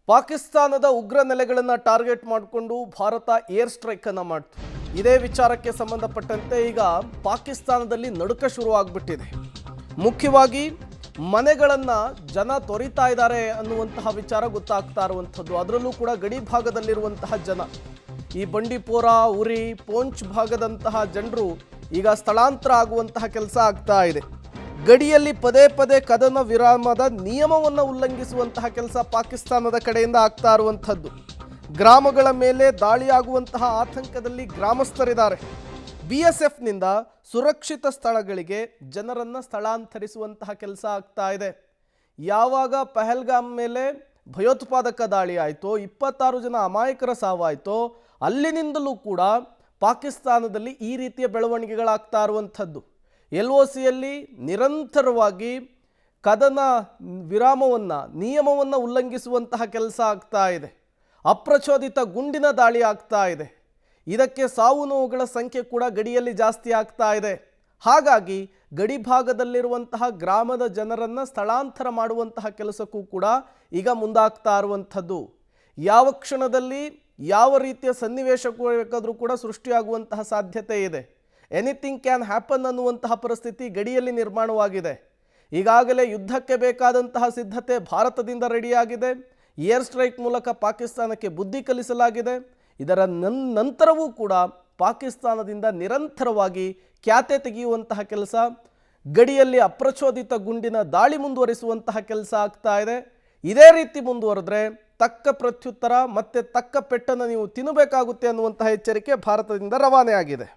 ಪಾಕಿಸ್ತಾನದ ಉಗ್ರ ನೆಲೆಗಳನ್ನು ಟಾರ್ಗೆಟ್ ಮಾಡಿಕೊಂಡು ಭಾರತ ಏರ್ ಸ್ಟ್ರೈಕ್ ಅನ್ನು ಮಾಡಿತು. ಇದೇ ವಿಚಾರಕ್ಕೆ ಸಂಬಂಧಪಟ್ಟಂತೆ ಈಗ ಪಾಕಿಸ್ತಾನದಲ್ಲಿ ನಡುಕ ಶುರುವಾಗ್ಬಿಟ್ಟಿದೆ. ಮುಖ್ಯವಾಗಿ ಮನೆಗಳನ್ನು ಜನ ತೊರಿತಾ ಇದ್ದಾರೆ ಅನ್ನುವಂತಹ ವಿಚಾರ ಗೊತ್ತಾಗ್ತಾ ಇರುವಂಥದ್ದು. ಅದರಲ್ಲೂ ಕೂಡ ಗಡಿ ಭಾಗದಲ್ಲಿರುವಂತಹ ಜನ, ಈ ಬಂಡೀಪೋರ, ಉರಿ, ಪೂಂಚ್ ಭಾಗದಂತಹ ಜನರು ಈಗ ಸ್ಥಳಾಂತರ ಆಗುವಂತಹ ಕೆಲಸ ಆಗ್ತಾ ಇದೆ. ಗಡಿಯಲ್ಲಿ ಪದೇ ಪದೇ ಕದನ ವಿರಾಮದ ನಿಯಮವನ್ನು ಉಲ್ಲಂಘಿಸುವಂತಹ ಕೆಲಸ ಪಾಕಿಸ್ತಾನದ ಕಡೆಯಿಂದ ಆಗ್ತಾ ಇರುವಂಥದ್ದು. ಗ್ರಾಮಗಳ ಮೇಲೆ ದಾಳಿಯಾಗುವಂತಹ ಆತಂಕದಲ್ಲಿ ಗ್ರಾಮಸ್ಥರಿದ್ದಾರೆ. BSFನಿಂದ ಸುರಕ್ಷಿತ ಸ್ಥಳಗಳಿಗೆ ಜನರನ್ನು ಸ್ಥಳಾಂತರಿಸುವಂತಹ ಕೆಲಸ ಆಗ್ತಾ ಇದೆ. ಯಾವಾಗ ಪಹಲ್ಗಾಮ್ ಮೇಲೆ ಭಯೋತ್ಪಾದಕ ದಾಳಿ ಆಯಿತೋ, 26 ಜನ ಅಮಾಯಕರ ಸಾವಾಯಿತೋ, ಅಲ್ಲಿನಿಂದಲೂ ಕೂಡ ಪಾಕಿಸ್ತಾನದಲ್ಲಿ ಈ ರೀತಿಯ ಬೆಳವಣಿಗೆಗಳಾಗ್ತಾ ಇರುವಂಥದ್ದು. LOCಯಲ್ಲಿ ನಿರಂತರವಾಗಿ ಕದನ ವಿರಾಮವನ್ನು, ನಿಯಮವನ್ನು ಉಲ್ಲಂಘಿಸುವಂತಹ ಕೆಲಸ ಆಗ್ತಾ ಇದೆ. ಅಪ್ರಚೋದಿತ ಗುಂಡಿನ ದಾಳಿ ಆಗ್ತಾ ಇದೆ. ಇದಕ್ಕೆ ಸಾವು ನೋವುಗಳ ಸಂಖ್ಯೆ ಕೂಡ ಗಡಿಯಲ್ಲಿ ಜಾಸ್ತಿ ಆಗ್ತಾ ಇದೆ. ಹಾಗಾಗಿ ಗಡಿ ಭಾಗದಲ್ಲಿರುವಂತಹ ಗ್ರಾಮದ ಜನರನ್ನು ಸ್ಥಳಾಂತರ ಮಾಡುವಂತಹ ಕೆಲಸಕ್ಕೂ ಕೂಡ ಈಗ ಮುಂದಾಗ್ತಾ ಇರುವಂಥದ್ದು. ಯಾವ ಕ್ಷಣದಲ್ಲಿ ಯಾವ ರೀತಿಯ ಸನ್ನಿವೇಶ ಬೇಕಾದರೂ ಕೂಡ ಸೃಷ್ಟಿಯಾಗುವಂತಹ ಸಾಧ್ಯತೆ ಇದೆ. ಎನಿಥಿಂಗ್ ಕ್ಯಾನ್ ಹ್ಯಾಪನ್ ಅನ್ನುವಂತಹ ಪರಿಸ್ಥಿತಿ ಗಡಿಯಲ್ಲಿ ನಿರ್ಮಾಣವಾಗಿದೆ. ಈಗಾಗಲೇ ಯುದ್ಧಕ್ಕೆ ಬೇಕಾದಂತಹ ಸಿದ್ಧತೆ ಭಾರತದಿಂದ ರೆಡಿಯಾಗಿದೆ. ಏರ್ ಸ್ಟ್ರೈಕ್ ಮೂಲಕ ಪಾಕಿಸ್ತಾನಕ್ಕೆ ಬುದ್ಧಿ ಕಲಿಸಲಾಗಿದೆ. ಇದರ ನಂತರವೂ ಕೂಡ ಪಾಕಿಸ್ತಾನದಿಂದ ನಿರಂತರವಾಗಿ ಕ್ಯಾತೆ ತೆಗೆಯುವಂತಹ ಕೆಲಸ, ಗಡಿಯಲ್ಲಿ ಅಪ್ರಚೋದಿತ ಗುಂಡಿನ ದಾಳಿ ಮುಂದುವರಿಸುವಂತಹ ಕೆಲಸ ಆಗ್ತಾ ಇದೆ. ಇದೇ ರೀತಿ ಮುಂದುವರೆದ್ರೆ ತಕ್ಕ ಪ್ರತ್ಯುತ್ತರ ಮತ್ತೆ ತಕ್ಕ ಪೆಟ್ಟನ್ನು ನೀವು ತಿನ್ನಬೇಕಾಗುತ್ತೆ ಅನ್ನುವಂತಹ ಎಚ್ಚರಿಕೆ ಭಾರತದಿಂದ ರವಾನೆ ಆಗಿದೆ.